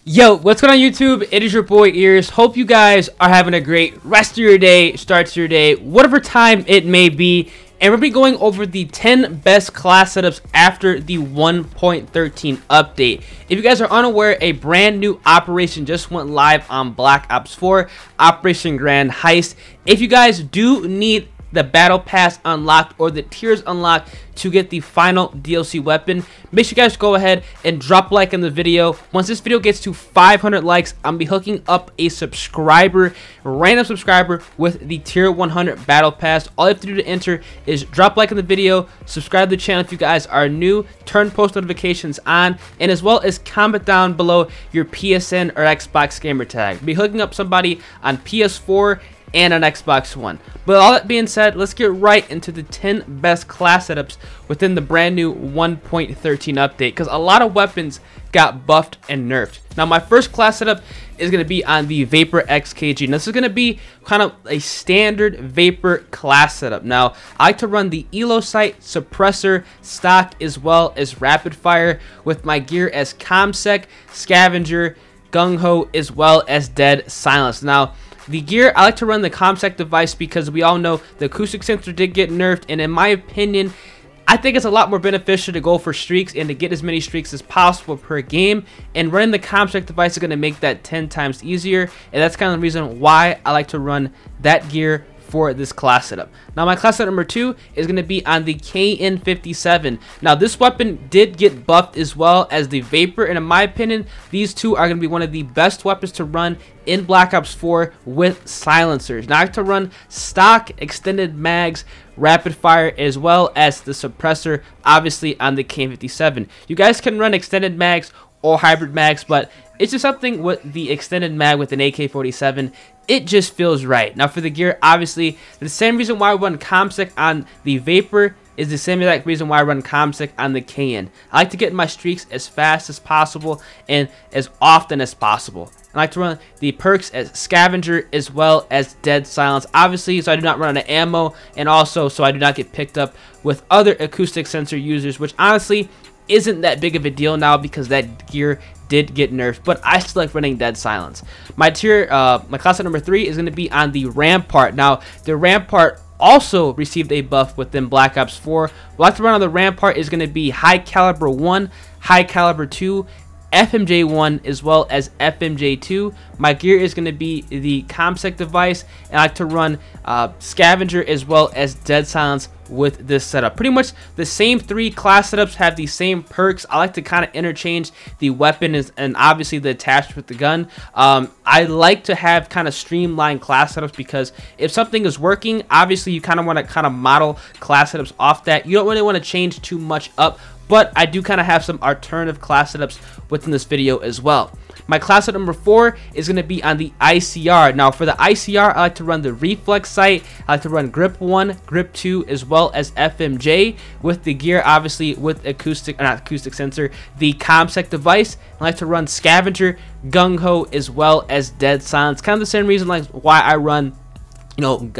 Yo, what's going on YouTube? It is your boy Ears. Hope you guys are having a great rest of your day, start to your day, whatever time it may be. And we'll be going over the 10 best class setups after the 1.13 update. If you guys are unaware, a brand new operation just went live on Black Ops 4, Operation Grand Heist. If you guys do need the battle pass unlocked or the tiers unlocked to get the final DLC weapon, make sure you guys go ahead and drop a like in the video. Once this video gets to 500 likes, I'm gonna be hooking up a random subscriber with the tier 100 battle pass. All you have to do to enter is drop a like in the video, subscribe to the channel if you guys are new, turn post notifications on, and as well as comment down below your PSN or Xbox gamer tag. I'll be hooking up somebody on PS4 and on Xbox One. But all that being said, let's get right into the 10 best class setups within the brand new 1.13 update, because a lot of weapons got buffed and nerfed. Now my first class setup is going to be on the Vapor XKG. Now, this is going to be kind of a standard Vapor class setup. Now I like to run the Elo Sight, Suppressor, Stock, as well as Rapid Fire with my gear as ComSec, Scavenger, Gung Ho, as well as Dead Silence. Now the gear, I like to run the ComSec device because we all know the acoustic sensor did get nerfed, and in my opinion, I think it's a lot more beneficial to go for streaks and to get as many streaks as possible per game, and running the ComSec device is going to make that 10 times easier, and that's kind of the reason why I like to run that gear for this class setup. Now my class setup number 2 is going to be on the KN57. Now this weapon did get buffed as well as the Vapor, and in my opinion, these two are going to be one of the best weapons to run in Black Ops 4 with silencers. Now I like to run stock, extended mags, rapid fire, as well as the suppressor, obviously on the KN57. You guys can run extended mags or hybrid mags, but it's just something with the extended mag with an AK-47, it just feels right. Now for the gear, obviously the same reason why I run ComSec on the Vapor is the same exact reason why I run ComSec on the KN. I like to get my streaks as fast as possible and as often as possible. I like to run the perks as Scavenger as well as Dead Silence, obviously so I do not run out of ammo, and also so I do not get picked up with other acoustic sensor users, which honestly isn't that big of a deal now because that gear did get nerfed, but I still like running Dead Silence. My class number 3 is going to be on the Rampart. Now the Rampart also received a buff within Black Ops 4. What I like to run on the Rampart is going to be High Caliber 1, High Caliber 2, FMJ 1, as well as FMJ 2. My gear is going to be the ComSec device, and I like to run Scavenger as well as Dead Silence with this setup. Pretty much the same 3 class setups have the same perks. I like to kind of interchange the weapon and obviously the attachment with the gun. I like to have kind of streamlined class setups because if something is working, obviously you kind of want to model class setups off that. You don't really want to change too much up, but I do kind of have some alternative class setups within this video as well. My class setup number 4 is going to be on the ICR. Now for the ICR, I like to run the Reflex Sight, I like to run Grip 1, Grip 2, as well as FMJ with the gear, obviously with not acoustic sensor, the ComSec device. I like to run Scavenger, Gung Ho, as well as Dead Silence. Kind of the same reason like why I run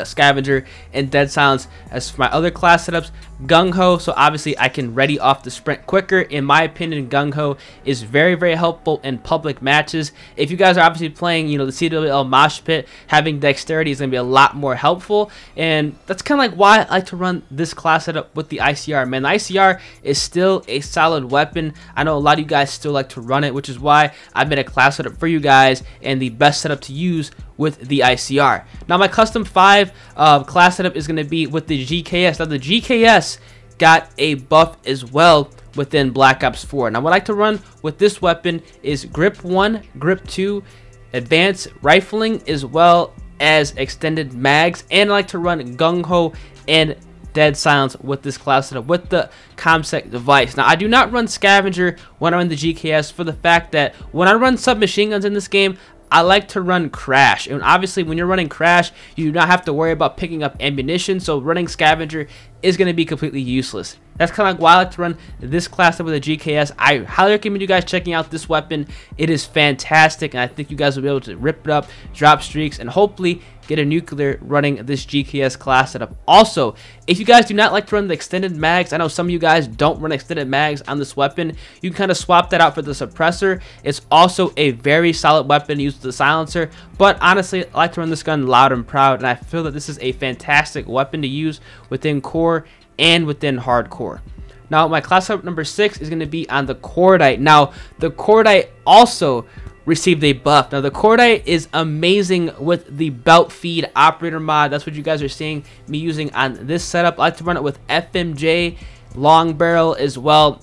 Scavenger and Dead Silence as for my other class setups. Gung Ho, so obviously I can ready off the sprint quicker. In my opinion, Gung Ho is very, very helpful in public matches. If you guys are obviously playing, the CWL Mosh Pit, having dexterity is going to be a lot more helpful, and that's kind of like why I like to run this class setup with the ICR. Man, the ICR is still a solid weapon. I know a lot of you guys still like to run it, which is why I made a class setup for you guys and the best setup to use with the ICR. Now my custom 5 class setup is going to be with the GKS. Now the GKS got a buff as well within Black Ops 4. Now what I like to run with this weapon is Grip 1, Grip 2, Advanced Rifling, as well as Extended Mags, and I like to run Gung Ho and Dead Silence with this class setup with the ComSec device. Now I do not run Scavenger when I run the GKS for the fact that when I run submachine guns in this game, I like to run Crash, and obviously when you're running Crash, you do not have to worry about picking up ammunition, so running Scavenger is going to be completely useless. That's kind of like why I like to run this class up with a GKS. I highly recommend you guys checking out this weapon. It is fantastic, and I think you guys will be able to rip it up, drop streaks, and hopefully get a nuclear running this GKS class setup. Also, if you guys do not like to run the extended mags, I know some of you guys don't run extended mags on this weapon, you can kind of swap that out for the suppressor. It's also a very solid weapon to use with the silencer, but honestly, I like to run this gun loud and proud, and I feel that this is a fantastic weapon to use within core and within hardcore. Now, my class setup number 6 is going to be on the Cordite. Now, the Cordite also received a buff. Now, the Cordite is amazing with the belt feed operator mod. That's what you guys are seeing me using on this setup. I like to run it with FMJ, long barrel, as well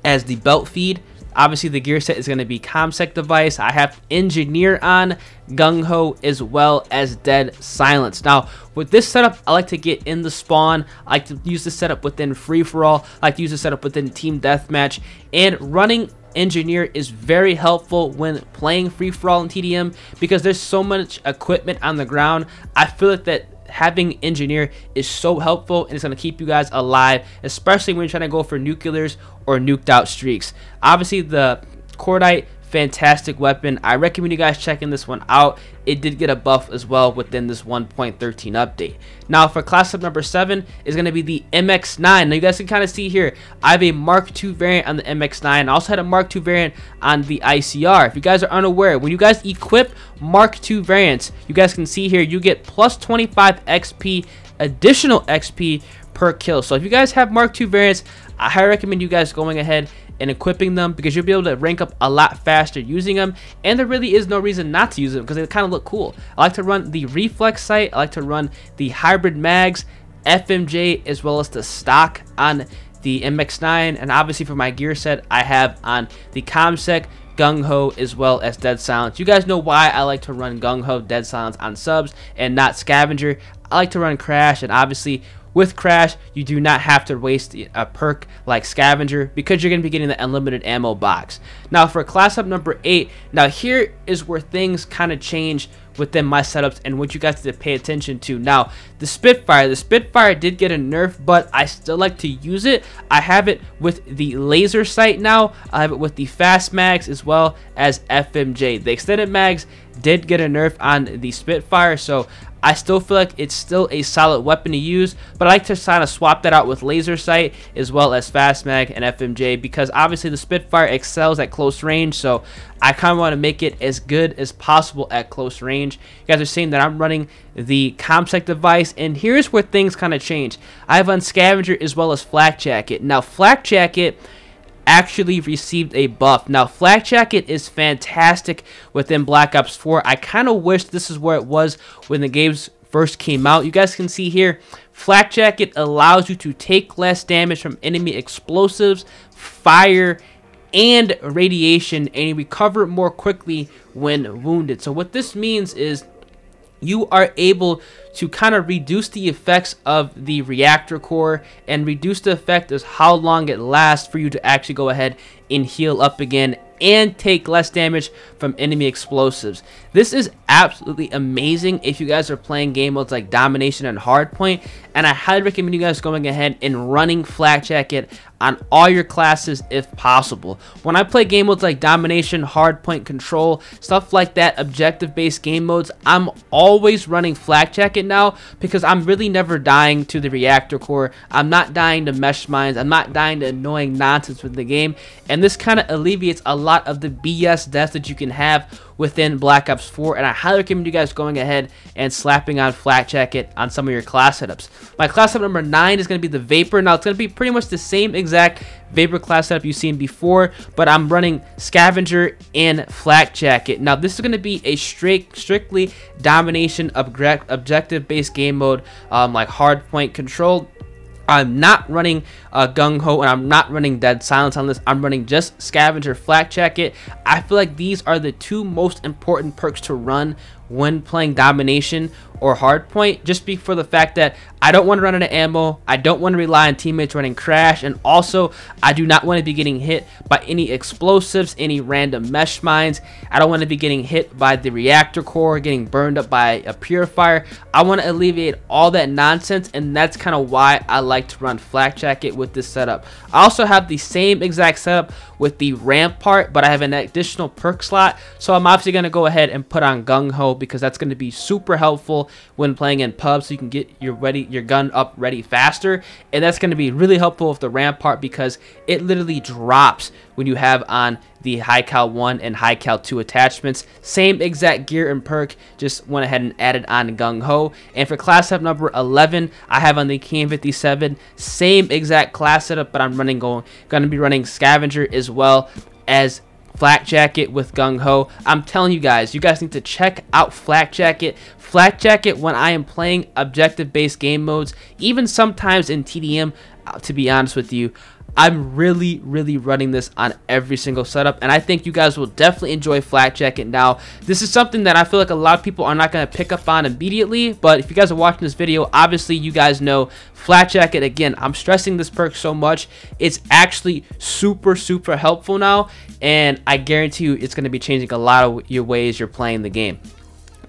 as the belt feed. Obviously, the gear set is going to be ComSec device. I have engineer on, gung ho, as well as dead silence. Now, with this setup, I like to get in the spawn. I like to use this setup within free for all. I like to use this setup within team deathmatch, and running engineer is very helpful when playing free for all in TDM because there's so much equipment on the ground. I feel like that having engineer is so helpful, and it's going to keep you guys alive, especially when you're trying to go for nuclears or nuked out streaks. Obviously, the Cordite, fantastic weapon. I recommend you guys checking this one out. It did get a buff as well within this 1.13 update. Now, for class up number 7 is going to be the MX9. Now, you guys can kind of see here, I have a Mark II variant on the MX9. I also had a Mark II variant on the ICR. If you guys are unaware, when you guys equip Mark II variants, you guys can see here, you get plus 25 XP, additional XP per kill. So if you guys have Mark II variants, I highly recommend you guys going ahead and equipping them because you'll be able to rank up a lot faster using them, and there really is no reason not to use them because they kind of look cool. I like to run the reflex sight, I like to run the hybrid mags, FMJ, as well as the stock on the MX9, and obviously for my gear set I have on the ComSec, gung ho, as well as dead silence. You guys know why I like to run gung ho, dead silence on subs and not scavenger. I like to run crash, and obviously with crash, you do not have to waste a perk like scavenger because you're going to be getting the unlimited ammo box. Now, for class up number 8, now here is where things kind of change within my setups and what you guys need to pay attention to. Now, the Spitfire did get a nerf, but I still like to use it. I have it with the laser sight now. I have it with the fast mags as well as FMJ. The extended mags did get a nerf on the Spitfire, so I still feel like it's still a solid weapon to use, but I like to kind of swap that out with laser sight as well as fast mag and FMJ because obviously the Spitfire excels at close range, so I kind of want to make it as good as possible at close range. You guys are seeing that I'm running the ComSec device, and here's where things kind of change. I have on scavenger as well as Flak Jacket. Now, Flak Jacket actually received a buff. Now, Flak Jacket is fantastic within Black Ops 4. I kind of wish this is where it was when the games first came out. You guys can see here, Flak Jacket allows you to take less damage from enemy explosives, fire, and radiation, and you recover more quickly when wounded. So what this means is you are able to kind of reduce the effects of the reactor core and reduce the effect of how long it lasts for you to actually go ahead and heal up again and take less damage from enemy explosives. This is absolutely amazing if you guys are playing game modes like Domination and Hardpoint, and I highly recommend you guys going ahead and running Flak Jacket on all your classes if possible. When I play game modes like Domination, Hardpoint, Control, stuff like that, objective-based game modes, I'm always running Flak Jacket now because I'm really never dying to the reactor core. I'm not dying to mesh mines. I'm not dying to annoying nonsense with the game, and this kind of alleviates a lot of the BS deaths that you can have within Black Ops 4, and I highly recommend you guys going ahead and slapping on Flak Jacket on some of your class setups. My class setup number 9 is going to be the Vapor. Now, it's going to be pretty much the same exact Vapor class setup you've seen before, but I'm running Scavenger and Flak Jacket. Now, this is going to be a strictly Domination objective-based game mode like Hardpoint, Control. I'm not running Gung Ho, and I'm not running Dead Silence on this. I'm running just Scavenger, Flak Jacket. I feel like these are the two most important perks to run when playing domination or hardpoint, just for the fact that I don't want to run out of ammo, I don't want to rely on teammates running crash, and also I do not want to be getting hit by any explosives, any random mesh mines. I don't want to be getting hit by the reactor core, getting burned up by a purifier. I want to alleviate all that nonsense, and that's kind of why I like to run Flak Jacket with this setup. I also have the same exact setup with the Rampart, but I have an additional perk slot, so I'm obviously going to go ahead and put on Gung Ho because that's going to be super helpful when playing in pubs, so you can get your gun up ready faster, and that's going to be really helpful with the Rampart because it literally drops when you have on the high cal 1 and high cal 2 attachments. Same exact gear and perk, just went ahead and added on Gung Ho. And for class setup number 11, I have on the KN57, same exact class setup, but I'm going to be running Scavenger as well as Flak Jacket with Gung Ho. I'm telling you guys need to check out Flak Jacket. Flak Jacket, when I am playing objective-based game modes, even sometimes in TDM, to be honest with you, I'm really running this on every single setup, and I think you guys will definitely enjoy Flak Jacket. Now, this is something that I feel like a lot of people are not going to pick up on immediately, but if you guys are watching this video, obviously you guys know Flak Jacket. Again, I'm stressing this perk so much, it's actually super helpful now, and I guarantee you it's going to be changing a lot of your ways you're playing the game.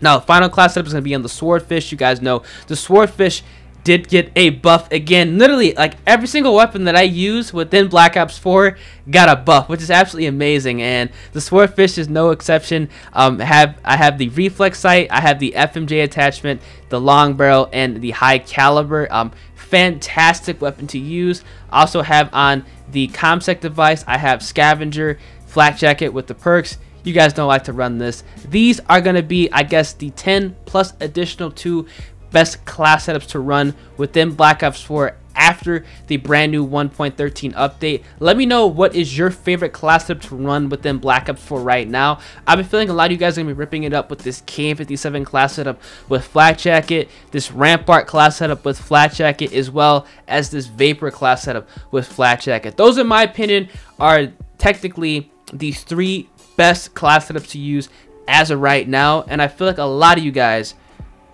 Now, the final class setup is going to be on the Swordfish. You guys know the Swordfish did get a buff again. Literally, like every single weapon that I use within Black Ops 4 got a buff, which is absolutely amazing. And the Swordfish is no exception. I have the reflex sight, I have the FMJ attachment, the long barrel, and the high caliber. Fantastic weapon to use. Also have on the ComSec device. I have Scavenger, Flak Jacket with the perks. You guys don't like to run this. These are going to be, I guess, the 10 plus additional 2 best class setups to run within Black Ops 4 after the brand new 1.13 update. Let me know what is your favorite class setup to run within Black Ops 4 right now. I've been feeling a lot of you guys are going to be ripping it up with this KN57 class setup with Flak Jacket, this Rampart class setup with Flak Jacket, as well as this Vapor class setup with Flak Jacket. Those, in my opinion, are technically these 3 best class setups to use as of right now, and I feel like a lot of you guys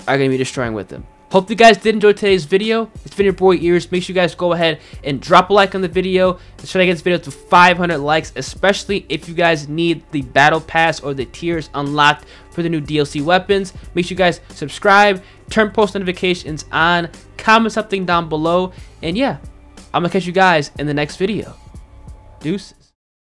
are going to be destroying with them. Hope you guys did enjoy today's video. It's been your boy Ears. Make sure you guys go ahead and drop a like on the video and try to get this video to 500 likes, especially if you guys need the battle pass or the tiers unlocked for the new DLC weapons. Make sure you guys subscribe, turn post notifications on, comment something down below, and yeah, I'm gonna catch you guys in the next video. Deuce.